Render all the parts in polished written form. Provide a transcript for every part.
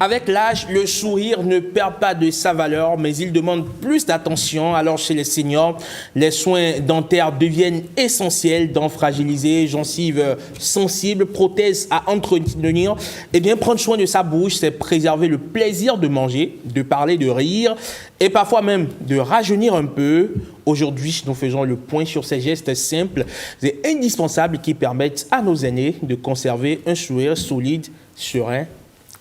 Avec l'âge, le sourire ne perd pas de sa valeur, mais il demande plus d'attention. Alors chez les seniors, les soins dentaires deviennent essentiels. Dents fragilisées, gencives sensibles, prothèses à entretenir. Eh bien, prendre soin de sa bouche, c'est préserver le plaisir de manger, de parler, de rire et parfois même de rajeunir un peu. Aujourd'hui, nous faisons le point sur ces gestes simples et indispensables qui permettent à nos aînés de conserver un sourire solide, serein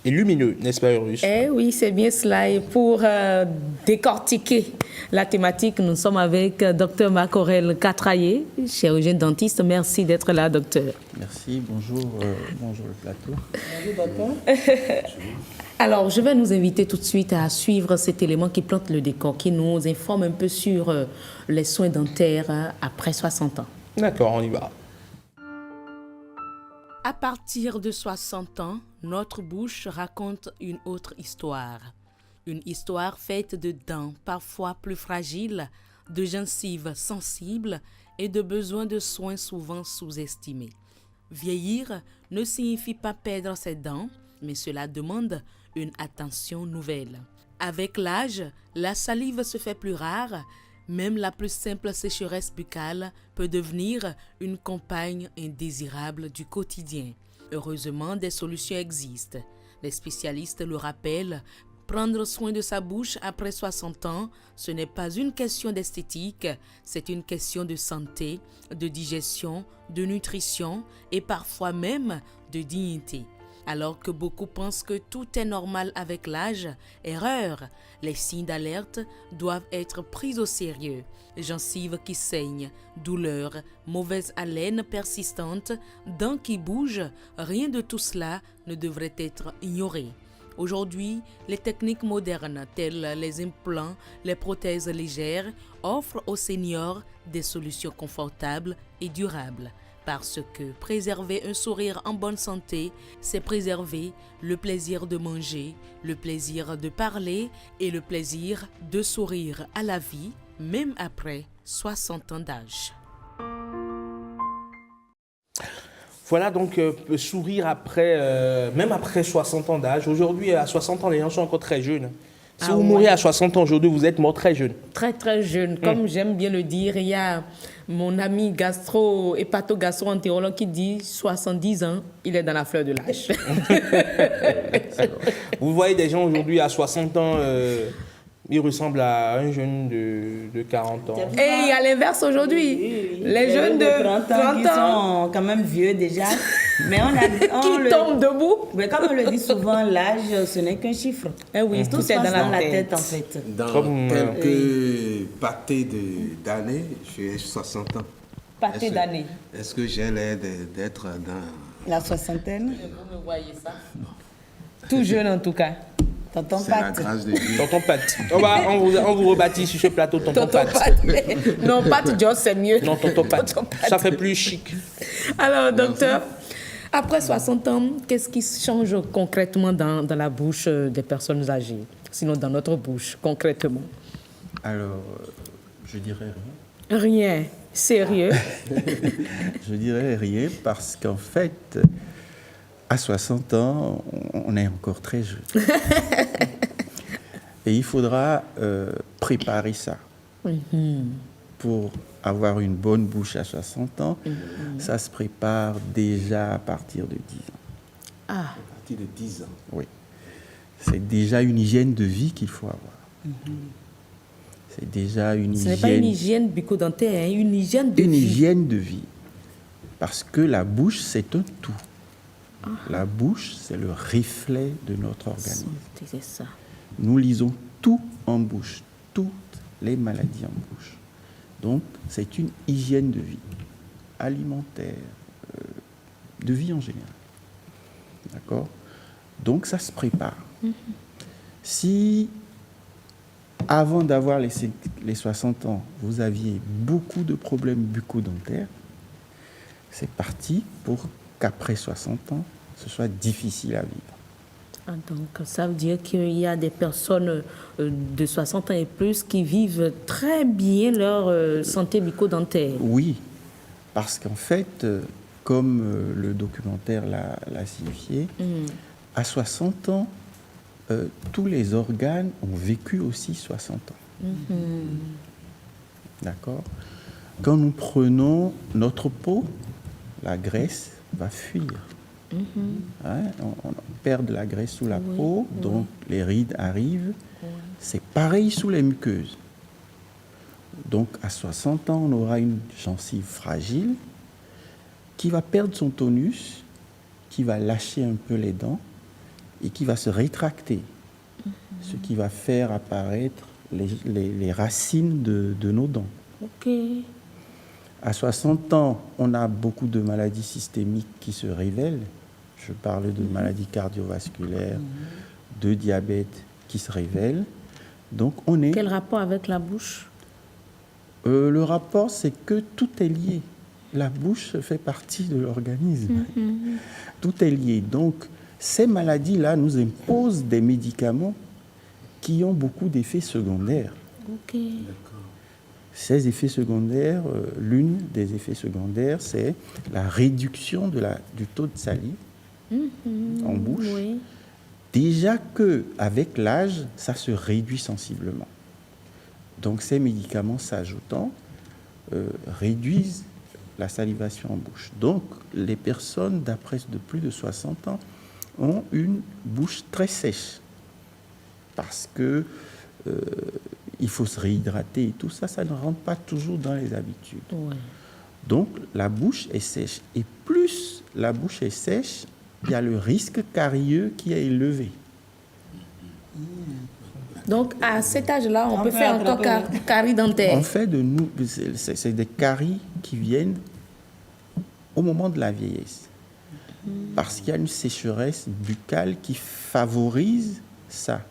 et lumineux, n'est-ce pas, Urus? Eh oui, c'est bien cela. Et pour décortiquer la thématique, nous sommes avec Dr Marc-Aurèle Catraillé, chirurgien dentiste. Merci d'être là, docteur. Merci, bonjour, bonjour le plateau. Bonjour, docteur. Alors, je vais nous inviter tout de suite à suivre cet élément qui plante le décor, qui nous informe un peu sur les soins dentaires après 60 ans. D'accord, on y va. À partir de 60 ans, notre bouche raconte une autre histoire. Une histoire faite de dents parfois plus fragiles, de gencives sensibles et de besoins de soins souvent sous-estimés. Vieillir ne signifie pas perdre ses dents, mais cela demande une attention nouvelle. Avec l'âge, la salive se fait plus rare. Même la plus simple sécheresse buccale peut devenir une compagne indésirable du quotidien. Heureusement, des solutions existent. Les spécialistes le rappellent, prendre soin de sa bouche après 60 ans, ce n'est pas une question d'esthétique, c'est une question de santé, de digestion, de nutrition et parfois même de dignité. Alors que beaucoup pensent que tout est normal avec l'âge, erreur, les signes d'alerte doivent être pris au sérieux. Gencives qui saignent, douleurs, mauvaise haleine persistante, dents qui bougent, rien de tout cela ne devrait être ignoré. Aujourd'hui, les techniques modernes telles les implants, les prothèses légères offrent aux seniors des solutions confortables et durables. Parce que préserver un sourire en bonne santé, c'est préserver le plaisir de manger, le plaisir de parler et le plaisir de sourire à la vie, même après 60 ans d'âge. Voilà donc sourire après, même après 60 ans d'âge. Aujourd'hui, à 60 ans, les gens sont encore très jeunes. Si vous mourrez à 60 ans aujourd'hui, vous êtes mort très jeune. Très, très jeune. Comme j'aime bien le dire, il y a mon ami hépatogastro-entérologue qui dit 70 ans, il est dans la fleur de l'âge. Vous voyez des gens aujourd'hui à 60 ans, ils ressemblent à un jeune de 40 ans. Et il y a l'inverse aujourd'hui. Oui. Les jeunes de 30 ans qui sont quand même vieux déjà. Mais qui tombent debout. Mais comme on le dit souvent, l'âge, ce n'est qu'un chiffre. Eh oui, tout est dans la tête en fait. Dans quelques pâtés d'années, j'ai 60 ans. Pâté d'années. Est-ce que j'ai l'air d'être dans... La soixantaine? Vous me voyez ça? Tout jeune en tout cas. Tonton C'est la Pat. grâce de Dieu. Tonton Pat. On vous rebaptise sur ce plateau Tonton Pat. Non, Pat Joss, c'est mieux. Non, Tonton Pat. Ça fait plus chic. Alors, docteur, après 60 ans, qu'est-ce qui change concrètement dans la bouche des personnes âgées? Sinon, dans notre bouche, concrètement? Alors, je dirais rien. Rien. Sérieux? Je dirais rien parce qu'en fait, à 60 ans, on est encore très jeune. Et il faudra préparer ça. Pour avoir une bonne bouche à 60 ans, ça se prépare déjà à partir de 10 ans. Ah. À partir de 10 ans. Oui. C'est déjà une hygiène de vie qu'il faut avoir. C'est déjà une hygiène... Ce n'est pas une hygiène bucco-dentaire, hein, une hygiène de vie. Une hygiène de vie. Parce que la bouche, c'est un tout. La bouche, c'est le reflet de notre organisme. C'est ça. Nous lisons tout en bouche, toutes les maladies en bouche. Donc, c'est une hygiène de vie, alimentaire, de vie en général. D'accord? Donc, ça se prépare. Si, avant d'avoir les 60 ans, vous aviez beaucoup de problèmes bucco-dentaires, c'est parti pour qu'après 60 ans, ce soit difficile à vivre. Donc, ça veut dire qu'il y a des personnes de 60 ans et plus qui vivent très bien leur santé bucco-dentaire. Oui, parce qu'en fait, comme le documentaire l'a signifié, à 60 ans, tous les organes ont vécu aussi 60 ans. D'accord? Quand nous prenons notre peau, la graisse va fuir. Hein, on perd de la graisse sous la peau, donc les rides arrivent. C'est pareil sous les muqueuses. Donc à 60 ans, on aura une gencive fragile qui va perdre son tonus, qui va lâcher un peu les dents et qui va se rétracter. Ce qui va faire apparaître les racines de nos dents. Ok. À 60 ans, on a beaucoup de maladies systémiques qui se révèlent. Je parle de maladies cardiovasculaires, de diabète qui se révèlent. Donc on est... Quel rapport avec la bouche? Le rapport, c'est que tout est lié. La bouche fait partie de l'organisme. Tout est lié. Donc, ces maladies-là nous imposent des médicaments qui ont beaucoup d'effets secondaires. Ok. Ces effets secondaires, l'une des effets secondaires, c'est la réduction du taux de salive en bouche. Oui. Déjà qu'avec l'âge, ça se réduit sensiblement. Donc ces médicaments s'ajoutant réduisent la salivation en bouche. Donc les personnes de plus de 60 ans ont une bouche très sèche parce que il faut se réhydrater et tout ça, ça ne rentre pas toujours dans les habitudes. Ouais. Donc la bouche est sèche. Et plus la bouche est sèche, il y a le risque carieux qui est élevé. Donc, à cet âge-là, on peut peut faire encore attraper. carie dentaire. En fait, c'est des caries qui viennent au moment de la vieillesse. Parce qu'il y a une sécheresse buccale qui favorise ça.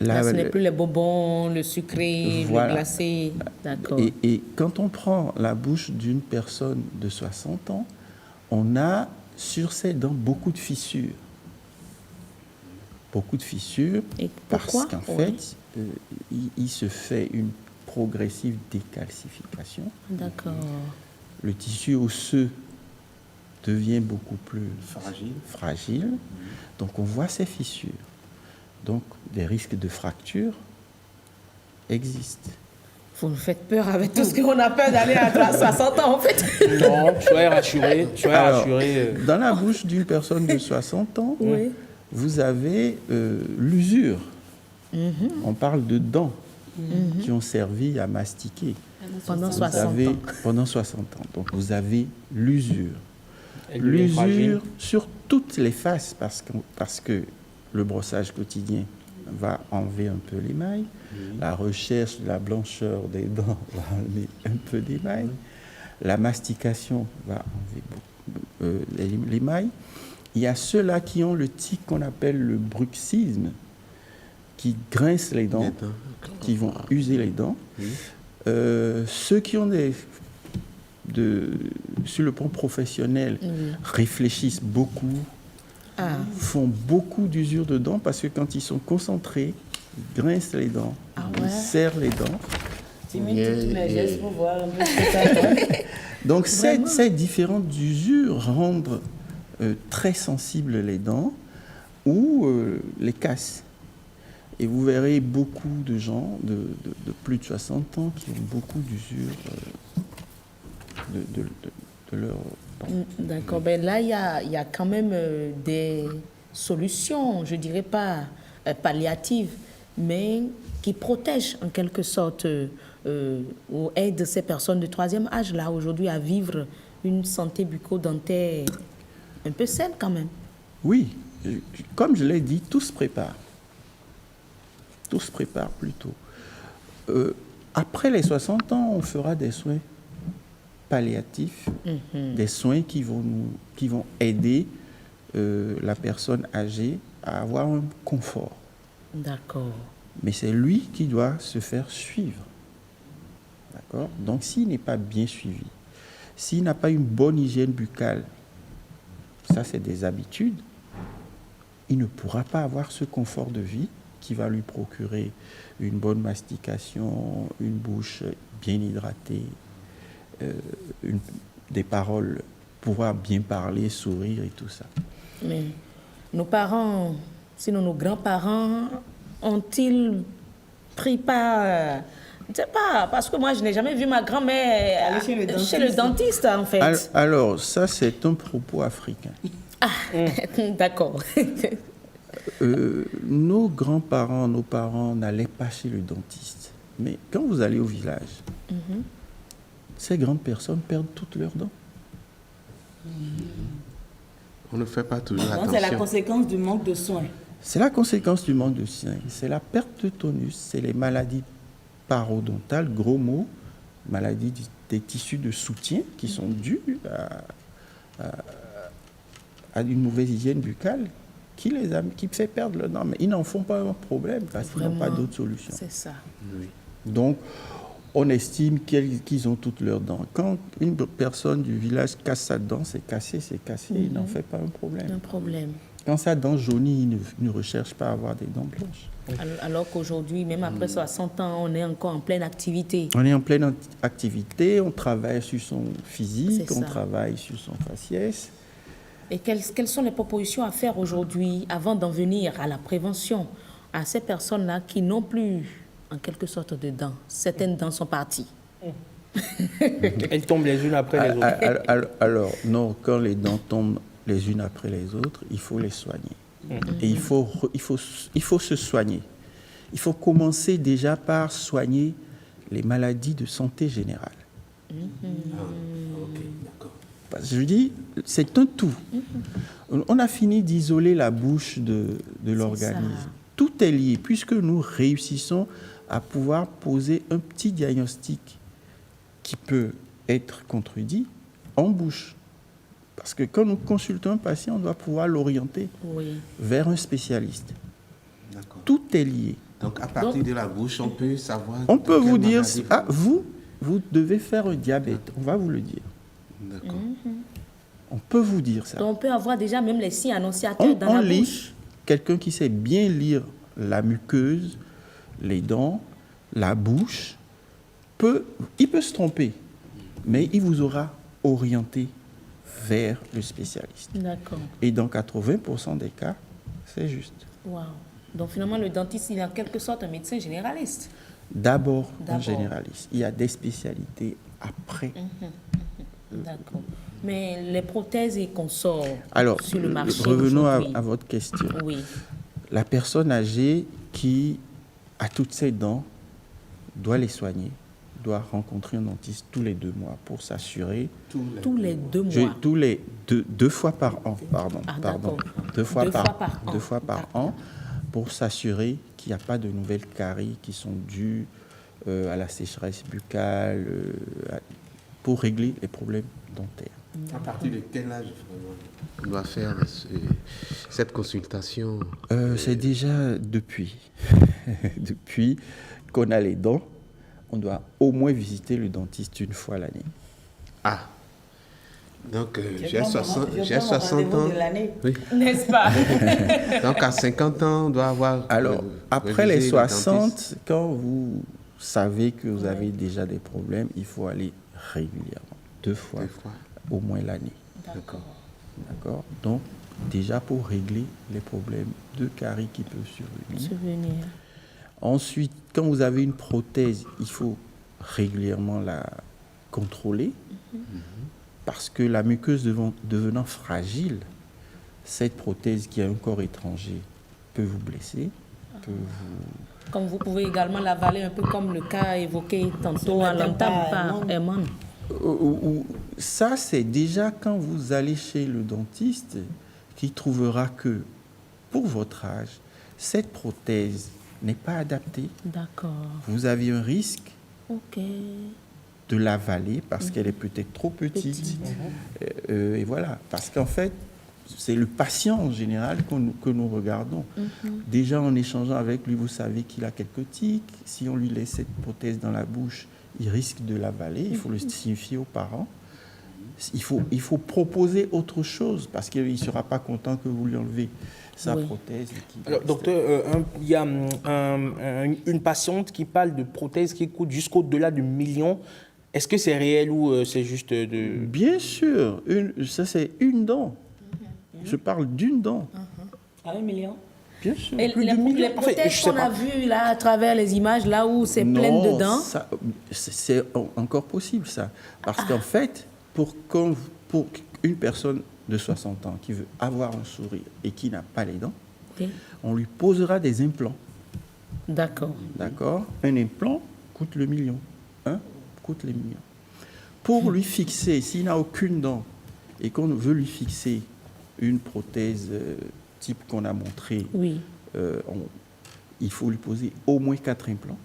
Là, ce n'est plus les bonbons, le sucré, Voilà. le glacé. D'accord. Et quand on prend la bouche d'une personne de 60 ans, on a sur ses dents beaucoup de fissures. Beaucoup de fissures Et parce pourquoi? qu'en Oui. fait, il se fait une progressive décalcification. D'accord. Le tissu osseux devient beaucoup plus fragile. Donc on voit ces fissures. Donc des risques de fracture existent. Vous nous faites peur avec tout ce qu'on a peur d'aller à 60 ans, en fait. Non, soyez rassurés. Soyez Alors, rassurés. dans la bouche d'une personne de 60 ans, Oui. vous avez l'usure. On parle de dents qui ont servi à mastiquer. Pendant Vous 60 avez, ans. pendant 60 ans. Donc vous avez l'usure. Elle devient fragile. L'usure sur toutes les faces parce que le brossage quotidien va enlever un peu l'émail. La recherche de la blancheur des dents va enlever un peu d'émail. La mastication va enlever l'émail. Il y a ceux-là qui ont le tic qu'on appelle le bruxisme, qui grincent les dents, qui vont user les dents. Ceux qui ont sur le plan professionnel, réfléchissent beaucoup, font beaucoup d'usure de dents parce que quand ils sont concentrés, ils grincent les dents, ils serrent les dents. Timide tous les gestes pour voir un peu ce que ça donne. Donc ces différentes usures rendent très sensibles les dents ou les cassent. Et vous verrez beaucoup de gens de plus de 60 ans qui ont beaucoup d'usures de leurs dents. D'accord. Ben là, il y a quand même des solutions, je dirais pas palliatives, mais qui protègent en quelque sorte ou aident ces personnes de troisième âge là aujourd'hui à vivre une santé bucco-dentaire un peu saine quand même. Oui, comme je l'ai dit, tout se prépare. Tout se prépare plutôt. Après les 60 ans, on fera des soins palliatifs, des soins qui vont aider la personne âgée à avoir un confort. D'accord. Mais c'est lui qui doit se faire suivre. D'accord? Donc s'il n'est pas bien suivi, s'il n'a pas une bonne hygiène buccale, ça c'est des habitudes, il ne pourra pas avoir ce confort de vie qui va lui procurer une bonne mastication, une bouche bien hydratée, des paroles, pouvoir bien parler, sourire et tout ça. nos parents, sinon nos grands-parents, ont-ils pris part... je ne sais pas, parce que moi, je n'ai jamais vu ma grand-mère Aller chez le dentiste, en fait. Alors, ça, c'est un propos africain. D'accord. Nos grands-parents, nos parents n'allaient pas chez le dentiste. Mais quand vous allez au village, ces grandes personnes perdent toutes leurs dents. On ne fait pas toujours Donc, c'est la attention. conséquence du manque de soins. C'est la conséquence du manque de soins. C'est la perte de tonus, c'est les maladies parodontales, gros mots, maladies des tissus de soutien qui sont dues à une mauvaise hygiène buccale qui fait perdre leurs dents. Mais ils n'en font pas un problème parce qu'ils n'ont pas d'autre solution. C'est ça. Oui. Donc, on estime qu'ils ont toutes leurs dents. Quand une personne du village casse sa dent, c'est cassé, il n'en fait pas un problème. Un problème. Quand sa dent jaunie, il ne recherche pas à avoir des dents blanches. Alors qu'aujourd'hui, même après 60 ans, on est encore en pleine activité. On est en pleine activité, on travaille sur son physique, C'est on ça. travaille sur son faciès. Et quelles sont les propositions à faire aujourd'hui avant d'en venir à la prévention à ces personnes-là qui n'ont plus, en quelque sorte, de dents? Certaines dents sont parties. Elles tombent les unes après les autres. Alors, non, quand les dents tombent les unes après les autres, il faut les soigner. Et il faut se soigner. Il faut commencer déjà par soigner les maladies de santé générale. Ok, d'accord. Parce que je dis, c'est un tout. On a fini d'isoler la bouche de l'organisme. ça. Tout est lié, puisque nous réussissons à pouvoir poser un petit diagnostic qui peut être contredit en bouche. Parce que quand nous consultons un patient, on doit pouvoir l'orienter Oui. vers un spécialiste. D'accord. Tout est lié. Donc, à partir de la bouche, on peut savoir. On peut quelle vous dire, maladie- vous devez faire un diabète. On va vous le dire. D'accord. On peut vous dire ça. Donc on peut avoir déjà même les signes annonciateurs dans On la lit, bouche. quelqu'un qui sait bien lire la muqueuse, les dents, la bouche, il peut se tromper, mais il vous aura orienté vers le spécialiste. D'accord. Et dans 80% des cas, c'est juste. Wow. Donc finalement, le dentiste, il est en quelque sorte un médecin généraliste. D'abord un D'abord. généraliste. Il y a des spécialités après. D'accord. Mais les prothèses et consorts Alors, sur le marché revenons à aujourd'hui. votre question. Oui. La personne âgée qui a toutes ses dents doit les soigner, doit rencontrer un dentiste tous les 2 mois pour s'assurer, Tous les 2 mois. tous les deux fois par an, pardon, Ah, pardon, d'accord. 2 fois, Deux par, fois par an. 2 fois par an, pour s'assurer qu'il n'y a pas de nouvelles caries qui sont dues à la sécheresse buccale, pour régler les problèmes dentaires. À partir de quel âge vraiment on doit faire cette consultation? C'est déjà depuis. Depuis qu'on a les dents, on doit au moins visiter le dentiste 1 fois l'année. Ah. Donc, Je j'ai prends 60 mon ans. rendez-vous de l'année. Oui. N'est-ce pas? Donc, à 50 ans, on doit avoir. Alors, après révisé les le 60, dentiste. quand vous savez que vous avez déjà des problèmes, il faut aller régulièrement, 2 fois, 2 fois. au moins l'année. D'accord. D'accord? Donc, déjà pour régler les problèmes de caries qui peuvent survenir. Souvenir. Ensuite, quand vous avez une prothèse, il faut régulièrement la contrôler parce que la muqueuse devenant fragile, cette prothèse qui a un corps étranger peut vous blesser, peut vous... Comme vous pouvez également l'avaler un peu comme le cas évoqué tantôt à l'entame par Eman. Ça, c'est déjà quand vous allez chez le dentiste qui trouvera que pour votre âge, cette prothèse n'est pas adaptée. D'accord. Vous avez un risque Ok. de l'avaler parce qu'elle est peut-être trop petite. Et voilà, parce qu'en fait, c'est le patient en général que nous regardons. Déjà, en échangeant avec lui, vous savez qu'il a quelques tics. Si on lui laisse cette prothèse dans la bouche, il risque de l'avaler. Il faut le signifier aux parents. Il faut proposer autre chose parce qu'il ne sera pas content que vous lui enlevez sa prothèse. Alors, docteur, il y a une patiente qui parle de prothèses qui coûtent jusqu'au-delà du million. Est-ce que c'est réel ou c'est juste de... Bien sûr, ça c'est une dent. Je parle d'une dent. À 1 million. Bien sûr. Et Plus les, de millions. les En fait, prothèses je sais qu'on a pas. vues là, à travers les images, là où c'est plein Non, de dents. ça, c'est encore possible, ça. Parce qu'en fait, pour une personne de 60 ans qui veut avoir un sourire et qui n'a pas les dents, Ok. on lui posera des implants. D'accord. D'accord? Un implant coûte le million. Coûte les millions. Pour lui fixer, s'il n'a aucune dent et qu'on veut lui fixer une prothèse type qu'on a montré, Oui. il faut lui poser au moins 4 implants.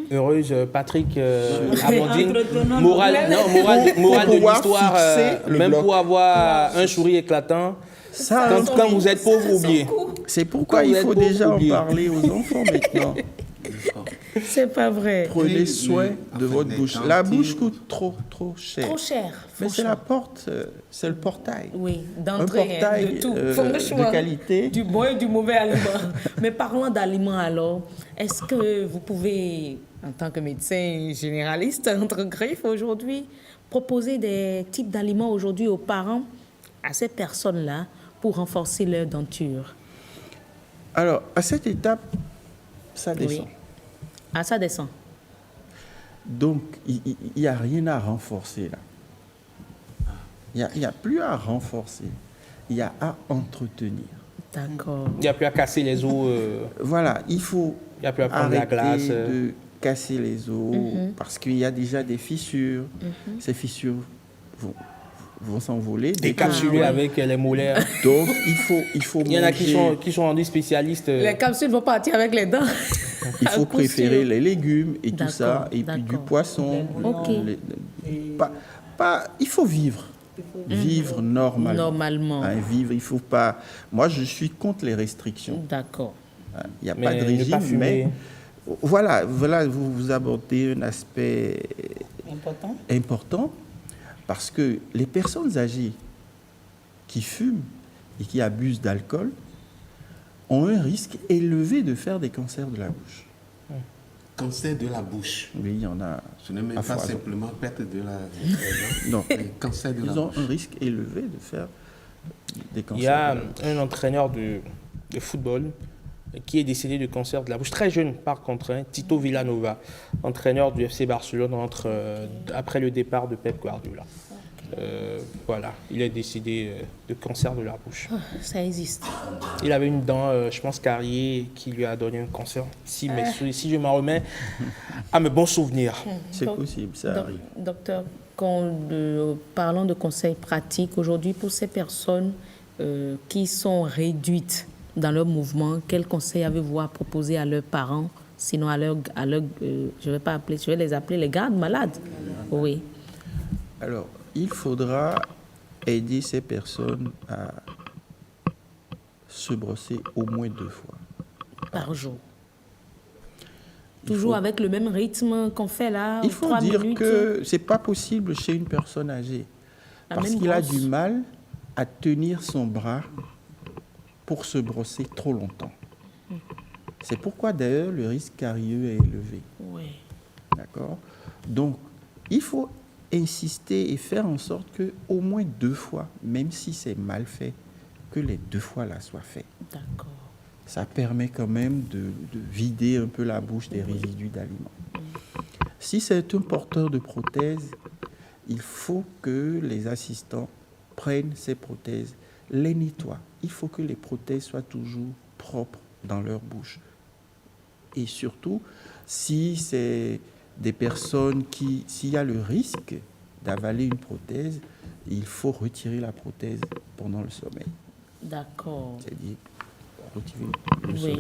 Heureuse, Patrick, Amandine, Entretenant morale Pour de pouvoir l'histoire, fixer le même bloc. pour avoir un sourire éclatant, Ça, quand vous êtes pauvre, oubliez. c'est pourquoi Quand il vous faut êtes pauvre, déjà en oubliez. parler aux enfants maintenant. C'est pas vrai. Prenez Oui, soin oui. de Enfin, votre des bouche. cantines. La bouche coûte trop cher. Trop cher. Mais c'est franchement. la porte, c'est le portail. Oui, Un d'entrée, hein, portail de tout. de Franchement, qualité. du bon et du mauvais aliment. Mais parlant d'aliments alors, est-ce que vous pouvez, en tant que médecin généraliste, entre griffes aujourd'hui, proposer des types d'aliments aujourd'hui aux parents, à ces personnes-là, pour renforcer leur denture? Alors, à cette étape, ça descend. Oui. Ah, ça descend. Donc, il n'y a rien à renforcer là. Il n'y a plus à renforcer. Il y a à entretenir. D'accord. Il n'y a plus à casser les os. Voilà, il faut Il n'y a plus à prendre la arrêter glace. de casser les os parce qu'il y a déjà des fissures. Ces fissures vont s'envoler. dès que- Décapsulé avec les molaires. Donc, il faut Il y en a qui manger- sont rendus spécialistes. Les capsules vont partir avec les dents. Il À faut coup préférer sûr. les légumes et tout D'accord, ça, et puis du d'accord. poisson. Ok. Il faut vivre. Vivre normalement. Normalement. Hein, vivre, il faut pas. Moi, je suis contre les restrictions. D'accord. Hein, il n'y a Mais pas de ne régime, pas fumer. mais voilà, vous abordez un aspect important parce que les personnes âgées qui fument et qui abusent d'alcool ont un risque élevé de faire des cancers de la bouche. Cancer de la bouche. Oui, il y en a. Ce n'est même à pas foison. simplement perte de la Non, mais cancer de la ils ont bouche. un risque élevé de faire des cancers. Il y a de la bouche. un entraîneur de football qui est décédé de cancer de la bouche, très jeune par contre, hein, Tito Villanova, entraîneur du FC Barcelone après le départ de Pep Guardiola. Voilà, il est décédé de cancer de la bouche. Ça existe. Il avait une dent, je pense, carriée, qui lui a donné un cancer. Si je m'en remets à mes bons souvenirs. C'est Donc, possible, ça arrive. Docteur, parlons de conseils pratiques aujourd'hui pour ces personnes qui sont réduites dans leur mouvement. Quels conseils avez-vous à proposer à leurs parents, sinon je vais les appeler les gardes malades. Oui. Alors, il faudra aider ces personnes à se brosser au moins 2 fois. Par jour. Il Toujours faut- avec le même rythme qu'on fait là, Il faut 3 dire minutes. que c'est pas possible chez une personne âgée La parce même qu'il a brosse. du mal à tenir son bras pour se brosser trop longtemps. C'est pourquoi d'ailleurs le risque carieux est élevé. Oui. D'accord? Donc, il faut insister et faire en sorte que au moins 2 fois, même si c'est mal fait, que les 2 fois là soient faits. D'accord. Ça permet quand même de vider un peu la bouche des résidus d'aliments. Si c'est un porteur de prothèse, il faut que les assistants prennent ces prothèses, les nettoient. Il faut que les prothèses soient toujours propres dans leur bouche. Et surtout, si c'est des personnes s'il y a le risque d'avaler une prothèse, il faut retirer la prothèse pendant le sommeil. D'accord. C'est-à-dire retirer Oui.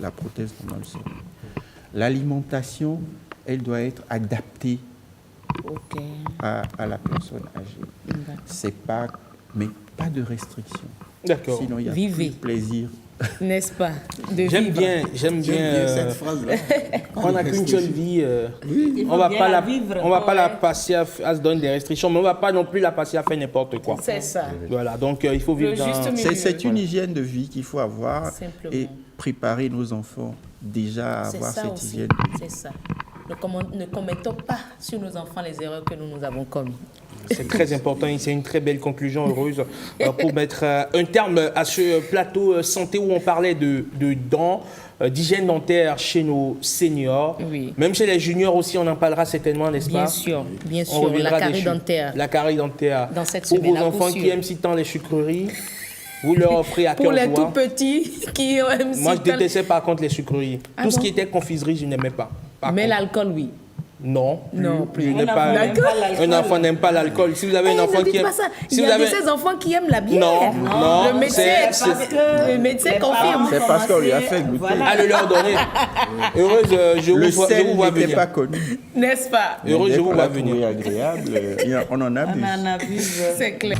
la prothèse pendant le sommeil. L'alimentation, elle doit être adaptée Ok. à la personne âgée. D'accord. C'est pas, mais pas de restriction. D'accord. Sinon, il y a Vivez. plus de plaisir. N'est-ce pas? De J'aime vivre. bien, J'aime bien cette phrase-là. on n'a qu'une seule vie. Il faut On va bien pas la la, vivre. on va pas la Ouais. passer à se donner des restrictions, mais on va pas non plus la passer à faire n'importe quoi. C'est ça. Voilà, donc il faut vivre Le dans. juste milieu. C'est une hygiène de vie qu'il faut avoir Simplement. et préparer nos enfants déjà à C'est avoir ça cette aussi. hygiène de vie. C'est ça. Ne commettons pas sur nos enfants les erreurs que nous avons commises. C'est très important et c'est une très belle conclusion heureuse pour mettre un terme à ce plateau santé où on parlait de dents, d'hygiène dentaire chez nos seniors. Oui. Même chez les juniors aussi, on en parlera certainement, n'est-ce pas? Bien On sûr, reviendra la carie dessus. dentaire. La carie dentaire. Dans cette pour semaine, vos à enfants coup qui sûr. aiment si tant les sucreries, vous leur offrez à Pour cœur les tout joie. petits qui aiment Moi, je si tant- détestais par contre les sucreries. Ah Tout ce bon? qui était confiserie, je n'aimais pas. Par Mais contre. l'alcool, oui. Non, Non, plus. Je n'ai Un pas. enfant n'aime pas l'alcool. Un enfant n'aime pas l'alcool. Si vous avez un enfant ne qui dites aime, pas ça. si Il y vous a de avez, ces enfants qui aiment la bière. non, Le médecin, le médecin confirme. C'est parce qu'on lui a fait goûter. allez leur donner. Heureuse, je Le vous sel vois n'était venir. pas connu. N'est-ce pas? Heureux, Dès je vous qu'on vois l'a trouvé venir. agréable, on en abuse. C'est clair.